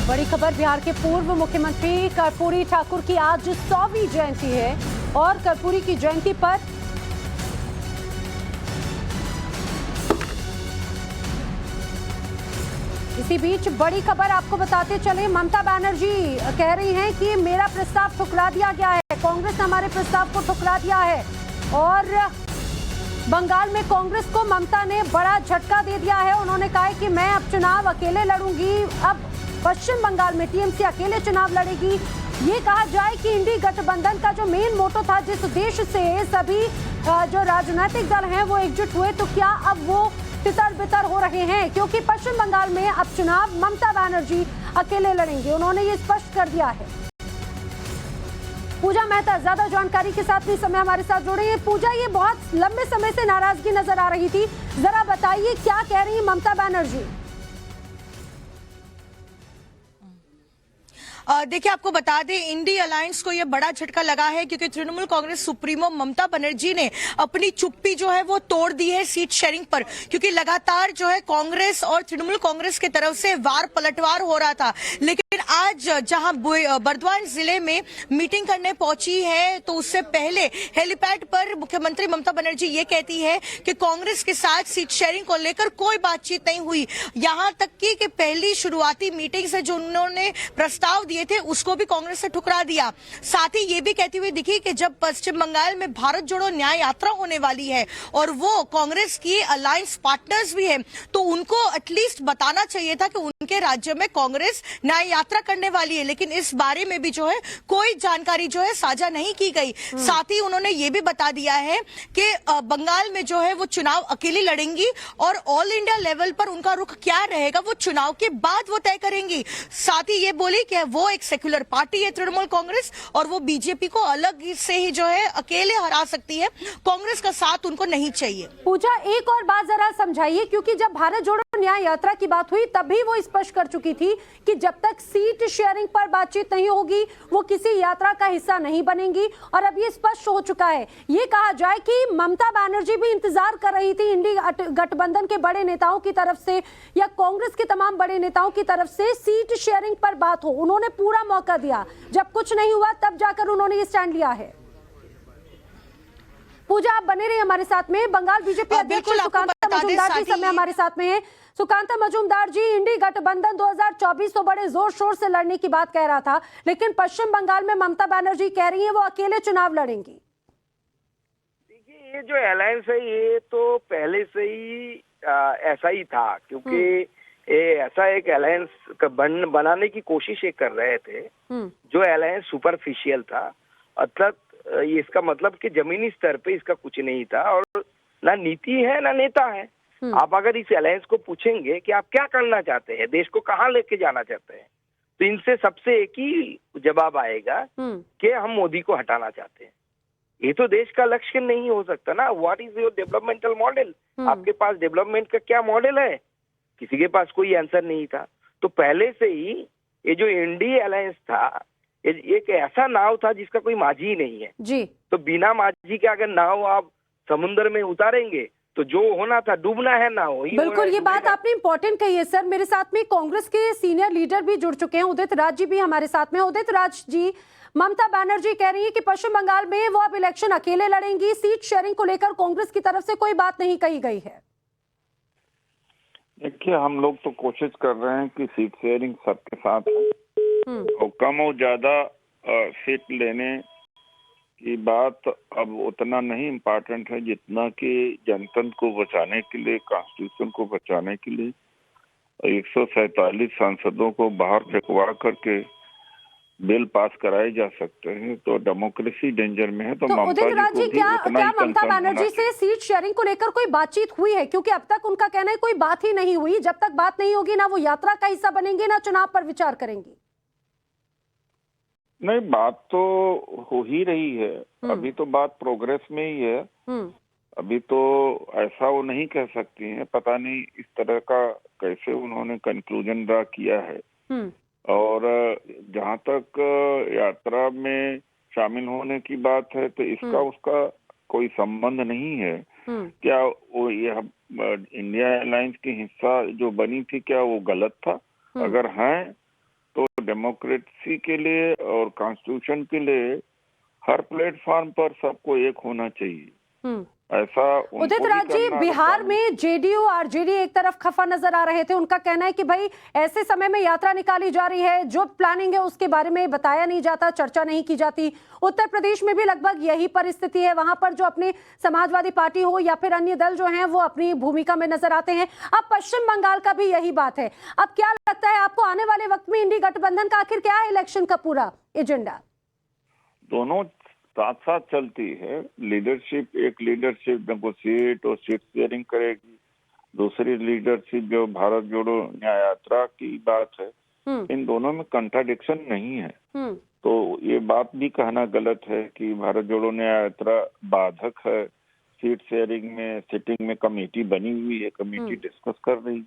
बड़ी खबर, बिहार के पूर्व मुख्यमंत्री कर्पूरी ठाकुर की आज 100वीं जयंती है और कर्पूरी की जयंती पर इसी बीच बड़ी खबर आपको बताते चले, ममता बनर्जी कह रही हैं कि मेरा प्रस्ताव ठुकरा दिया गया है, कांग्रेस ने हमारे प्रस्ताव को ठुकरा दिया है। और बंगाल में कांग्रेस को ममता ने बड़ा झटका दे दिया है। उन्होंने कहा है कि मैं अब चुनाव अकेले लड़ूंगी। अब पश्चिम बंगाल में टीएमसी अकेले चुनाव लड़ेगी। ये कहा जाए कि इंडी गठबंधन का जो मेन मोटो था, जिस उद्देश्य से सभी जो राजनीतिक दल हैं वो एकजुट हुए, तो क्या अब वो तितर बितर हो रहे हैं? क्योंकि पश्चिम बंगाल में अब चुनाव ममता बनर्जी अकेले लड़ेंगे, उन्होंने ये स्पष्ट कर दिया है। पूजा मेहता ज्यादा जानकारी के साथ इस समय हमारे साथ जुड़े हैं। पूजा, ये बहुत लंबे समय से नाराजगी नजर आ रही थी, जरा बताइए क्या कह रही है ममता बनर्जी? देखिए, आपको बता दें, इंडी अलायंस को यह बड़ा झटका लगा है क्योंकि तृणमूल कांग्रेस सुप्रीमो ममता बनर्जी ने अपनी चुप्पी जो है वो तोड़ दी है सीट शेयरिंग पर, क्योंकि लगातार जो है कांग्रेस और तृणमूल कांग्रेस की तरफ से वार पलटवार हो रहा था। लेकिन आज जहां बर्दवान जिले में मीटिंग करने पहुंची है, तो उससे पहले हेलीपैड पर मुख्यमंत्री ममता बनर्जी ये कहती है कि कांग्रेस के साथ सीट शेयरिंग को लेकर कोई बातचीत नहीं हुई। यहां तक कि पहली शुरुआती मीटिंग से जो उन्होंने प्रस्ताव दिए थे उसको भी कांग्रेस ने ठुकरा दिया। साथ ही ये भी कहती हुई दिखी कि जब पश्चिम बंगाल में भारत जोड़ो न्याय यात्रा होने वाली है और वो कांग्रेस की अलायंस पार्टनर्स भी है, तो उनको एटलीस्ट बताना चाहिए था कि उनके राज्य में कांग्रेस न्याय यात्रा करने वाली है। लेकिन इस बारे में भी जो है कोई जानकारी जो है साझा नहीं की गई। साथ ही उन्होंने ये भी बता दिया है कि बंगाल में जो है वो चुनाव अकेली लड़ेंगी और ऑल इंडिया लेवल पर उनका रुख क्या रहेगा वो चुनाव के बाद वो तय करेंगी। साथ ही ये बोली कि वो एक सेक्युलर पार्टी है तृणमूल कांग्रेस, और वो बीजेपी को अलग से ही जो है अकेले हरा सकती है, कांग्रेस का साथ उनको नहीं चाहिए। पूजा, एक और बात जरा समझाइए, क्योंकि जब भारत जोड़ो न्याय यात्रा की बात हुई तब भी वो स्पष्ट कर चुकी थी कि जब तक सीट शेयरिंग पर बातचीत नहीं होगी वो किसी यात्रा का हिस्सा नहीं बनेंगी। और अब ये स्पष्ट हो चुका है। ये कहा जाए कि ममता बनर्जी भी इंतजार कर रही थी इंडी गठबंधन के बड़े नेताओं की तरफ से या कांग्रेस के तमाम बड़े नेताओं की तरफ से सीट शेयरिंग पर बात हो। उन्होंने पूरा मौका दिया, जब कुछ नहीं हुआ तब जाकर उन्होंने ये स्टैंड लिया है। पूजा, आप बने रहिए हमारे साथ में। बंगाल बीजेपी अध्यक्ष सुकांता मजूमदार जी समय हमारे साथ में है। सुकांता मजूमदार जी, इंडी गठबंधन 2024 तो बड़े जोर शोर से लड़ने की बात कह रहा था, लेकिन पश्चिम बंगाल में ममता बनर्जी कह रही है वो अकेले चुनाव लड़ेंगी। देखिए, ये जो अलायंस है ये तो पहले से ही ऐसा ही था, क्योंकि ये ऐसा एक अलायंस बनाने की कोशिश ये कर रहे थे जो अलायंस सुपरफिशियल था। अर्थात ये इसका मतलब कि जमीनी स्तर पे इसका कुछ नहीं था और ना नीति है ना नेता है। आप अगर इस अलायंस को पूछेंगे कि आप क्या करना चाहते हैं, देश को कहाँ लेके जाना चाहते हैं, तो इनसे सबसे एक ही जवाब आएगा कि हम मोदी को हटाना चाहते हैं। ये तो देश का लक्ष्य नहीं हो सकता ना। What is your developmental model? आपके पास डेवलपमेंट का क्या मॉडल है? किसी के पास कोई आंसर नहीं था। तो पहले से ही ये जो इंडी अलायंस था एक ऐसा नाव था जिसका कोई माझी ही नहीं है जी। तो बिना माझी के अगर नाव आप समुद्र में उतारेंगे तो जो होना था डूबना है ना हो। बिल्कुल, ये बात आपने इंपॉर्टेंट कही है सर। मेरे साथ में कांग्रेस के सीनियर लीडर भी जुड़ चुके हैं, उदित राज जी भी हमारे साथ में। उदित राज जी, ममता बनर्जी कह रही है कि पश्चिम बंगाल में वो अब इलेक्शन अकेले लड़ेंगी, सीट शेयरिंग को लेकर कांग्रेस की तरफ से कोई बात नहीं कही गई है। देखिए, हम लोग तो कोशिश कर रहे हैं कि सीट शेयरिंग सबके साथ हो और कम और ज्यादा सीट लेने की बात अब उतना नहीं इम्पोर्टेंट है जितना कि जनतंत्र को बचाने के लिए, कॉन्स्टिट्यूशन को बचाने के लिए 147 सांसदों को बाहर फेंकवा करके बिल पास कराए जा सकते हैं, तो डेमोक्रेसी डेंजर में है। तो उदित राज जी, क्या ममता बनर्जी से सीट शेयरिंग को लेकर कोई बातचीत हुई है? क्योंकि अब तक उनका कहना है कोई बात ही नहीं हुई। जब तक बात नहीं होगी ना वो यात्रा का हिस्सा बनेंगे ना चुनाव पर विचार करेंगी। नहीं, बात तो हो ही रही है। अभी तो बात प्रोग्रेस में ही है। अभी तो ऐसा वो नहीं कह सकती हैं। पता नहीं इस तरह का कैसे उन्होंने कंक्लूजन ड्रा किया है। और जहाँ तक यात्रा में शामिल होने की बात है तो इसका उसका कोई संबंध नहीं है। क्या वो ये इंडिया अलायंस की हिस्सा जो बनी थी क्या वो गलत था? अगर है तो डेमोक्रेसी के लिए और कॉन्स्टिट्यूशन के लिए हर प्लेटफॉर्म पर सबको एक होना चाहिए। ऐसा उदित राज जी, बिहार में जेडीयू आरजेडी एक तरफ खफा नजर आ रहे थे। उनका कहना है कि भाई ऐसे समय में यात्रा निकाली जा रही है, जो प्लानिंग है उसके बारे में बताया नहीं जाता, चर्चा नहीं की जाती। उत्तर प्रदेश में भी लगभग यही परिस्थिति है। वहां पर जो अपने समाजवादी पार्टी हो या फिर अन्य दल जो हैं वो अपनी भूमिका में नजर आते हैं। अब पश्चिम बंगाल का भी यही बात है। अब क्या लगता है आपको, आने वाले वक्त में इंडी गठबंधन का आखिर क्या है इलेक्शन का पूरा एजेंडा? दोनों साथ साथ चलती है। एक लीडरशिप नेगोशिएट और सीट शेयरिंग करेगी, दूसरी लीडरशिप जो भारत जोड़ो न्याय यात्रा की बात है, इन दोनों में कंट्राडिक्शन नहीं है। तो ये बात भी कहना गलत है कि भारत जोड़ो न्याय यात्रा बाधक है। सीट शेयरिंग में सिटिंग में कमेटी बनी हुई है, कमेटी डिस्कस कर रही है।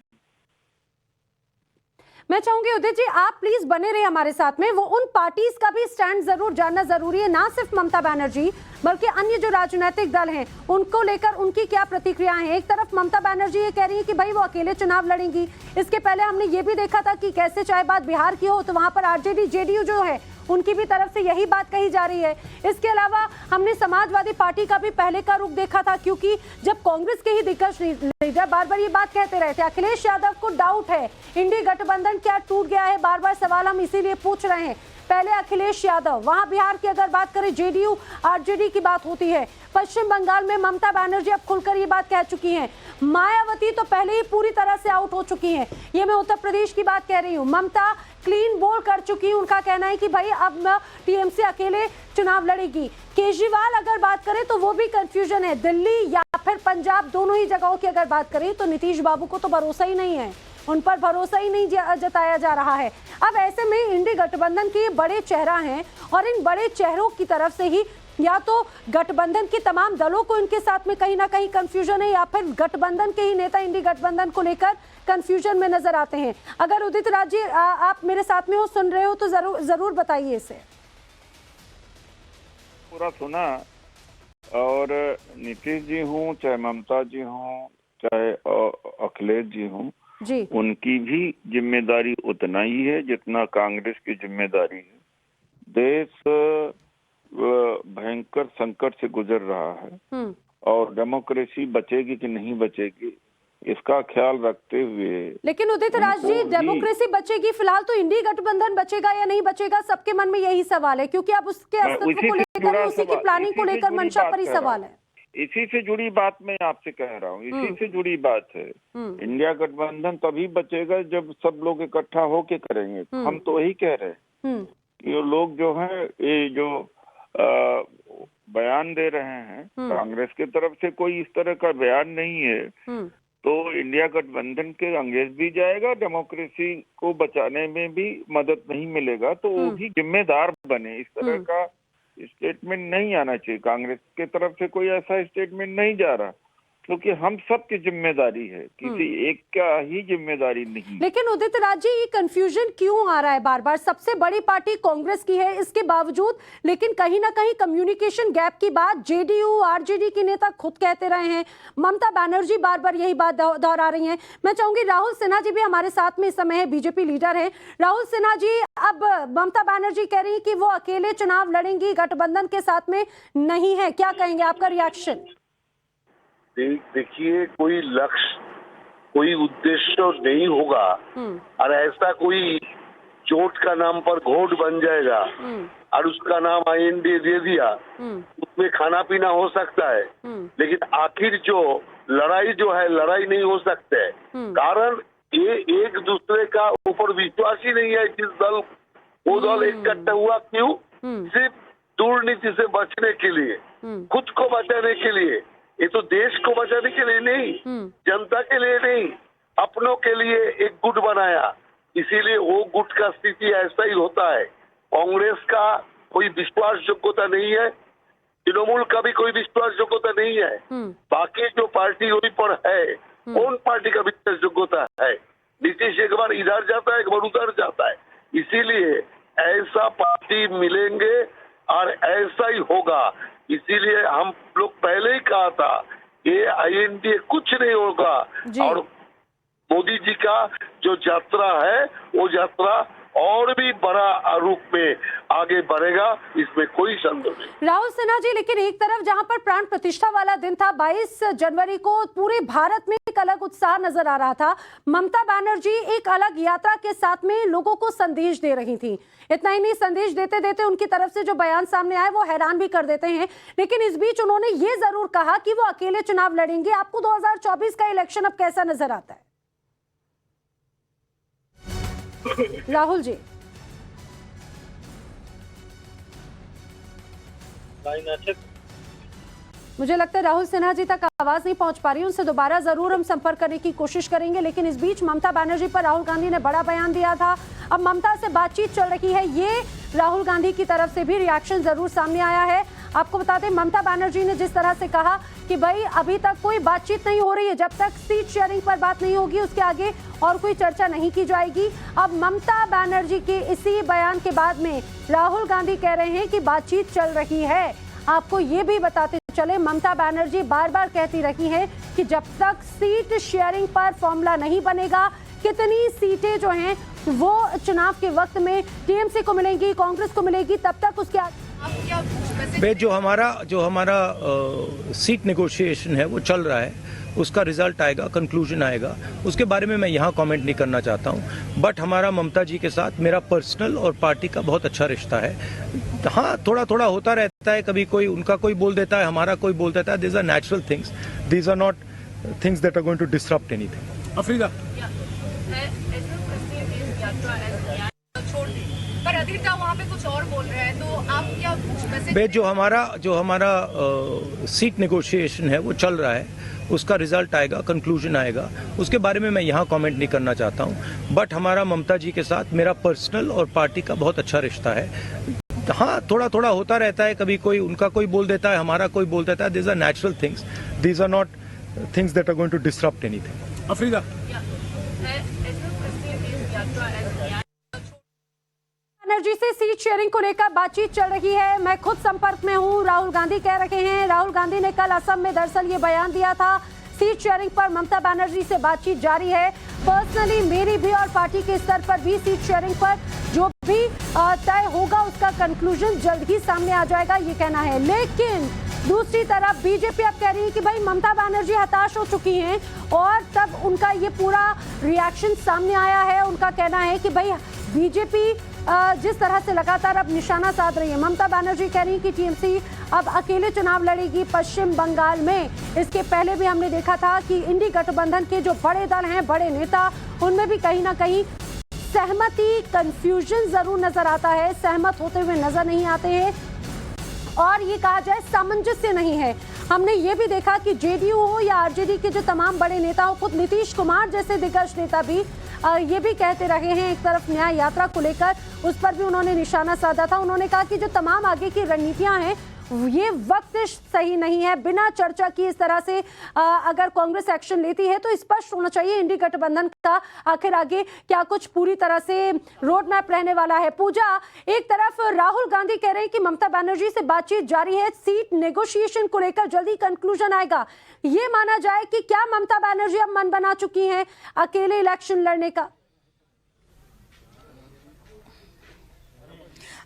मैं चाहूंगी उदित जी आप प्लीज बने रहे हमारे साथ में। वो उन पार्टीज का भी स्टैंड जरूर जानना जरूरी है, ना सिर्फ ममता बनर्जी बल्कि अन्य जो राजनीतिक दल हैं उनको लेकर उनकी क्या प्रतिक्रियाएं हैं। एक तरफ ममता बनर्जी ये कह रही है कि भाई वो अकेले चुनाव लड़ेंगी। इसके पहले हमने ये भी देखा था कि कैसे चाहे बात बिहार की हो तो वहां पर आरजेडी जेडीयू जो है उनकी भी तरफ से यही बात कही जा रही है। इसके अलावा हमने समाजवादी पार्टी का भी पहले का रुख देखा था, क्योंकि जब कांग्रेस के ही दिग्गज लीडर बार बार ये बात कहते रहे थे, अखिलेश यादव को डाउट है इंडी गठबंधन क्या टूट गया है, बार बार सवाल हम इसीलिए पूछ रहे हैं। पहले अखिलेश यादव, वहां बिहार की अगर बात करें जेडीयू आरजेडी की बात होती है। पश्चिम बंगाल में ममता बनर्जी अब खुलकर ये बात कह चुकी हैं। मायावती तो पहले ही पूरी तरह से आउट हो चुकी हैं। ये मैं उत्तर प्रदेश की बात कह रही हूँ। ममता क्लीन बोल कर चुकी। उनका कहना है कि भाई अब टीएमसी अकेले चुनाव लड़ेगी। केजरीवाल अगर बात करें तो वो भी कंफ्यूजन है। दिल्ली या फिर पंजाब दोनों ही जगहों की अगर बात करें तो नीतीश बाबू को तो भरोसा ही नहीं है, उन पर भरोसा ही नहीं जताया जा रहा है। अब ऐसे में इंडी गठबंधन के बड़े चेहरा हैं और इन बड़े चेहरों की तरफ से ही या तो गठबंधन के तमाम दलों को इनके साथ में कहीं ना कहीं कंफ्यूजन है या फिर गठबंधन के ही नेता इंडी गठबंधन को लेकर कंफ्यूजन में नजर आते हैं। अगर उदित राज जी आप मेरे साथ में हो, सुन रहे हो तो जरूर बताइए इसे। पूरा सुना। और नीतीश जी हूँ चाहे ममता जी हूँ चाहे अखिलेश जी हूँ जी, उनकी भी जिम्मेदारी उतना ही है जितना कांग्रेस की जिम्मेदारी है। देश भयंकर संकट से गुजर रहा है और डेमोक्रेसी बचेगी कि नहीं बचेगी इसका ख्याल रखते हुए। लेकिन उदित राज जी डेमोक्रेसी बचेगी, फिलहाल तो इंडी गठबंधन बचेगा या नहीं बचेगा सबके मन में यही सवाल है, क्योंकि अब उसके अस्तित्व को लेकर, उसी की प्लानिंग को लेकर मंशा पर ही सवाल है। इसी से जुड़ी बात मैं आपसे कह रहा हूँ, इसी से जुड़ी बात है। इंडिया गठबंधन तभी बचेगा जब सब लोग इकट्ठा होके करेंगे। हम तो वही कह रहे हैं कि ये लोग जो हैं ये जो बयान दे रहे हैं कांग्रेस की तरफ से कोई इस तरह का बयान नहीं है, तो इंडिया गठबंधन के अंगेज भी जाएगा, डेमोक्रेसी को बचाने में भी मदद नहीं मिलेगा, तो वो भी जिम्मेदार बने। इस तरह का स्टेटमेंट नहीं आना चाहिए। कांग्रेस के तरफ से कोई ऐसा स्टेटमेंट नहीं जा रहा, क्योंकि हम सब की जिम्मेदारी है, किसी एक का ही जिम्मेदारी नहीं। लेकिन उदित राज जी ये कंफ्यूजन क्यों आ रहा है बार बार? सबसे बड़ी पार्टी कांग्रेस की है इसके बावजूद, लेकिन कहीं ना कहीं कम्युनिकेशन गैप की बात जेडीयू आरजेडी के नेता खुद कहते रहे हैं। ममता बनर्जी बार बार यही बात दोहरा रही हैं। मैं चाहूंगी राहुल सिन्हा जी भी हमारे साथ में इस समय है, बीजेपी लीडर है। राहुल सिन्हा जी, अब ममता बनर्जी कह रही है कि वो अकेले चुनाव लड़ेंगी, गठबंधन के साथ में नहीं है, क्या कहेंगे, आपका रिएक्शन? देखिए, कोई लक्ष्य कोई उद्देश्य नहीं होगा और ऐसा कोई चोट का नाम पर घोट बन जाएगा और उसका नाम आईएनडी दे दिया, उसमें खाना पीना हो सकता है, लेकिन आखिर जो लड़ाई जो है लड़ाई नहीं हो सकता है। कारण ये एक दूसरे का ऊपर विश्वास ही नहीं है। जिस दल वो दल इकट्ठा हुआ क्यों? सिर्फ दुर्नीति से बचने के लिए, खुद को बचाने के लिए। ये तो देश को बचाने के लिए नहीं, जनता के लिए नहीं, अपनों के लिए एक गुट बनाया। इसीलिए वो गुट का स्थिति ऐसा ही होता है। कांग्रेस का कोई विश्वास योग्यता नहीं है, तृणमूल का भी कोई विश्वास योग्यता नहीं है। बाकी जो पार्टी वही पर है, कौन पार्टी का विश्वास योग्यता है? नीतीश एक बार इधर जाता है, एक बार उधर जाता है। इसीलिए ऐसा पार्टी मिलेंगे और ऐसा ही होगा। इसीलिए हम लोग पहले ही कहा था ये आईएनडीए कुछ नहीं होगा और मोदी जी का जो यात्रा है वो यात्रा और भी बड़ा रूप में आगे बढ़ेगा, इसमें कोई संदेह नहीं। राहुल सिन्हा जी, लेकिन एक तरफ जहां पर प्राण प्रतिष्ठा वाला दिन था 22 जनवरी को, पूरे भारत में एक अलग उत्साह नजर आ रहा था। ममता बनर्जी एक अलग यात्रा के साथ में लोगों को संदेश दे रही थी। इतना ही नहीं, संदेश देते देते उनकी तरफ से जो बयान सामने आए वो हैरान भी कर देते हैं। लेकिन इस बीच उन्होंने ये जरूर कहा कि वो अकेले चुनाव लड़ेंगे। आपको 2024 का इलेक्शन अब कैसा नजर आता है राहुल जी? मुझे लगता है राहुल सिन्हा जी तक आवाज नहीं पहुंच पा रही, उनसे दोबारा जरूर हम संपर्क करने की कोशिश करेंगे। लेकिन इस बीच ममता बनर्जी पर राहुल गांधी ने बड़ा बयान दिया था। अब ममता से बातचीत चल रही है, ये राहुल गांधी की तरफ से भी रिएक्शन जरूर सामने आया है। आपको बता दें, ममता बनर्जी ने जिस तरह से कहा कि भाई अभी तक कोई बातचीत नहीं हो रही है, जब तक सीट शेयरिंग पर बात नहीं होगी उसके आगे और कोई चर्चा नहीं की जाएगी। अब ममता बनर्जी के इसी बयान के बाद में राहुल गांधी कह रहे हैं कि बातचीत चल रही है। आपको ये भी बताते चले, ममता बनर्जी बार बार कहती रही हैं कि जब तक सीट शेयरिंग पर फॉर्मूला नहीं बनेगा, कितनी सीटें जो हैं वो चुनाव के वक्त में टीएमसी को मिलेंगी, कांग्रेस को मिलेगी, तब तक उसके जो हमारा सीट नेगोशिएशन है वो चल रहा है, उसका रिजल्ट आएगा, कंक्लूजन आएगा, उसके बारे में मैं यहाँ कमेंट नहीं करना चाहता हूँ। बट हमारा ममता जी के साथ मेरा पर्सनल और पार्टी का बहुत अच्छा रिश्ता है। हाँ, थोड़ा थोड़ा होता रहता है, कभी कोई उनका कोई बोल देता है, हमारा कोई बोल देता है। These are natural things, these are not things that are going to disrupt anything. Afrida पर अधिकता वहाँ पे कुछ और बोल रहे हैं, तो आप क्या जो हमारा सीट नेगोशिएशन है वो चल रहा है, उसका रिजल्ट आएगा, कंक्लूजन आएगा, उसके बारे में मैं यहाँ कमेंट नहीं करना चाहता हूँ। बट हमारा ममता जी के साथ मेरा पर्सनल और पार्टी का बहुत अच्छा रिश्ता है। हाँ, थोड़ा थोड़ा होता रहता है, कभी कोई उनका कोई बोल देता है, हमारा कोई बोल देता है। These are natural things, these are not things that are going to disrupt anything. Afrida Banerjee से सीट शेयरिंग को लेकर बातचीत चल रही है। मैं खुद संपर्क में हूं, राहुल गांधी कह रहे हैं। राहुल गांधी ने कल असम में दरअसल ये बयान दिया था। सीट शेयरिंग पर ममता बनर्जी से बातचीत जारी है। पर्सनली मेरी भी और पार्टी के स्तर पर भी सीट शेयरिंग पर जो भी तय होगा उसका कंक्लूजन जल्द ही सामने आ जाएगा, ये कहना है। लेकिन दूसरी तरफ बीजेपी अब कह रही है कि भाई ममता बनर्जी हताश हो चुकी हैं और तब उनका ये पूरा रिएक्शन सामने आया है। उनका कहना है कि भाई बीजेपी जिस तरह से लगातार अब निशाना साध रही है, ममता बनर्जी कह रही है कि टीएमसी अब अकेले चुनाव लड़ेगी पश्चिम बंगाल में। इसके पहले भी हमने देखा था कि इंडी गठबंधन के जो बड़े दल हैं, बड़े नेता, उनमें भी कहीं ना कहीं सहमति, कंफ्यूजन जरूर नजर आता है, सहमत होते हुए नजर नहीं आते हैं और ये कहा जाए सामंजस्य नहीं है। हमने ये भी देखा कि जेडीयू हो या आरजेडी के जो तमाम बड़े नेता हो, खुद नीतीश कुमार जैसे दिग्गज नेता भी ये भी कहते रहे हैं। एक तरफ न्याय यात्रा को लेकर उस पर भी उन्होंने निशाना साधा था। उन्होंने कहा कि जो तमाम आगे की रणनीतियां हैं ये वक्त सही नहीं है। बिना चर्चा की इस तरह से अगर कांग्रेस एक्शन लेती है तो स्पष्ट होना चाहिए इंडी गठबंधन का आखिर आगे क्या कुछ पूरी तरह से रोड मैप रहने वाला है। पूजा, एक तरफ राहुल गांधी कह रहे हैं कि ममता बनर्जी से बातचीत जारी है, सीट नेगोशिएशन को लेकर जल्दी कंक्लूजन आएगा। ये माना जाए कि क्या ममता बनर्जी अब मन बना चुकी हैं अकेले इलेक्शन लड़ने का?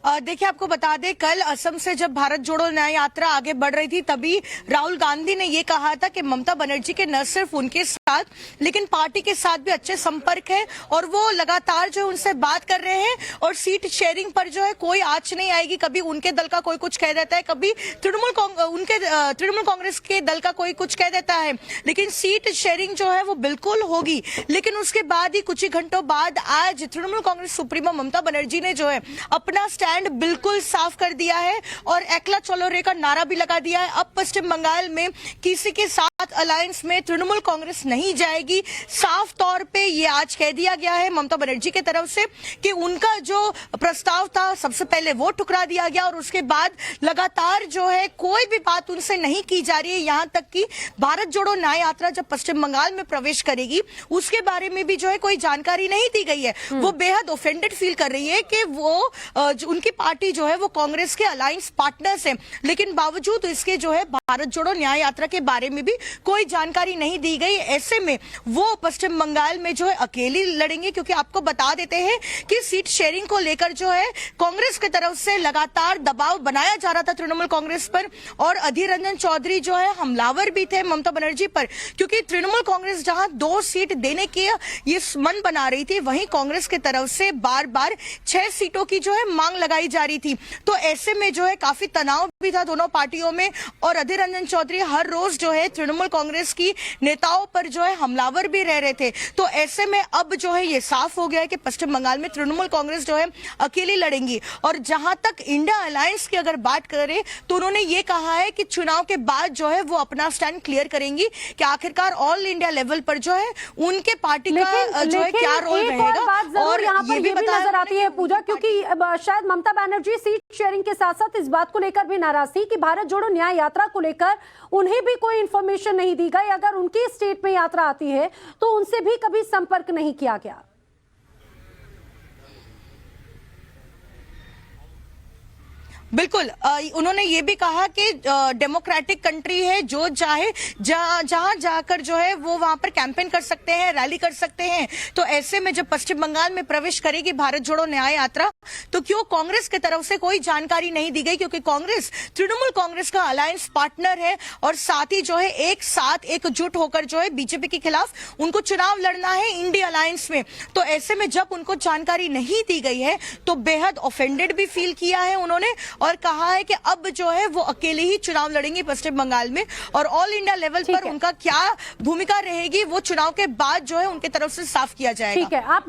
देखिए, आपको बता दें, कल असम से जब भारत जोड़ो न्याय यात्रा आगे बढ़ रही थी तभी राहुल गांधी ने ये कहा था कि ममता बनर्जी के न सिर्फ उनके साथ लेकिन पार्टी के साथ भी अच्छे संपर्क है और वो लगातार जो उनसे बात कर रहे हैं और सीट शेयरिंग पर जो है कोई आंच नहीं आएगी। कभी उनके दल का कोई कुछ कह देता है, कभी तृणमूल कांग्रेस के दल का कोई कुछ कह देता है, लेकिन सीट शेयरिंग जो है वो बिल्कुल होगी। लेकिन उसके बाद ही कुछ ही घंटों बाद आज तृणमूल कांग्रेस सुप्रीमो ममता बनर्जी ने जो है अपना स्टैंड बिल्कुल साफ कर दिया है और एकला चलो रे का नारा भी लगा दिया है। अब पश्चिम बंगाल में किसी के साथ अलायंस में तृणमूल कांग्रेस नहीं जाएगी। साफ तौर पे ये आज कह दिया गया है ममता बनर्जी की तरफ से कि उनका जो प्रस्ताव था सबसे पहले वो ठुकरा दिया गया और उसके बाद लगातार जो है कोई भी बात उनसे नहीं की जा रही है। यहां तक कि भारत जोड़ो न्याय यात्रा जब पश्चिम बंगाल में प्रवेश करेगी उसके बारे में भी जो है कोई जानकारी नहीं दी गई है। वो बेहद ऑफेंडेड फील कर रही है कि वो उनके उनकी पार्टी जो है वो कांग्रेस के अलायंस पार्टनर्स है, लेकिन बावजूद इसके जो है भारत जोड़ो न्याय यात्रा के बारे में भी कोई जानकारी नहीं दी गई। ऐसे में वो पश्चिम बंगाल में जो है अकेली लड़ेंगे, क्योंकि आपको बता देते हैं कि सीट शेयरिंग को लेकर जो है कांग्रेस की तरफ से लगातार दबाव बनाया जा रहा था तृणमूल कांग्रेस पर, और अधीर रंजन चौधरी जो है हमलावर भी थे ममता बनर्जी पर, क्योंकि तृणमूल कांग्रेस जहां 2 सीट देने के ये मन बना रही थी, वहीं कांग्रेस की तरफ से बार बार 6 सीटों की जो है मांग लगाई जा रही थी। तो ऐसे में जो है काफी तनाव भी था दोनों पार्टियों में, और अधीर रंजन चौधरी हर रोज जो है तृणमूल कांग्रेस की नेताओं पर जो है हमलावर भी रह रहे थे। तो ऐसे में अब जो है ये साफ हो गया है कि पश्चिम बंगाल में तृणमूल कांग्रेस जो है अकेली लड़ेंगी। और जहां तक इंडिया अलायंस की अगर बात करें तो उन्होंने ये कहा है कि चुनाव के बाद जो है वो अपना स्टैंड क्लियर करेंगी कि आखिरकार ऑल इंडिया लेवल पर जो है उनके पार्टी का जो है क्या रोल रहेगा। और यहाँ पर ये भी नजर आती है पूजा, क्योंकि शायद ममता बनर्जी सीट शेयरिंग के साथ साथ इस बात को लेकर भी नाराज थी कि भारत जोड़ो न्याय यात्रा को लेकर उन्हें भी कोई इंफॉर्मेशन नहीं दी गई। अगर उनकी स्टेट में यात्रा आती है तो उनसे भी कभी संपर्क नहीं किया गया। बिल्कुल, उन्होंने ये भी कहा कि डेमोक्रेटिक कंट्री है, जो चाहे जहां जाकर जो है वो वहां पर कैंपेन कर सकते हैं, रैली कर सकते हैं। तो ऐसे में जब पश्चिम बंगाल में प्रवेश करेगी भारत जोड़ो न्याय यात्रा, तो क्यों कांग्रेस की तरफ से कोई जानकारी नहीं दी गई, क्योंकि कांग्रेस तृणमूल कांग्रेस का अलायंस पार्टनर है, और साथ ही जो है एक साथ एकजुट होकर जो है बीजेपी के खिलाफ उनको चुनाव लड़ना है इंडिया अलायंस में। तो ऐसे में जब उनको जानकारी नहीं दी गई है तो बेहद ऑफेंडेड भी फील किया है उन्होंने, और कहा है कि अब जो है वो अकेले ही चुनाव लड़ेंगे पश्चिम बंगाल में, और ऑल इंडिया लेवल पर उनका क्या भूमिका रहेगी वो चुनाव के बाद जो है उनके तरफ से साफ किया जाएगा। ठीक है, आप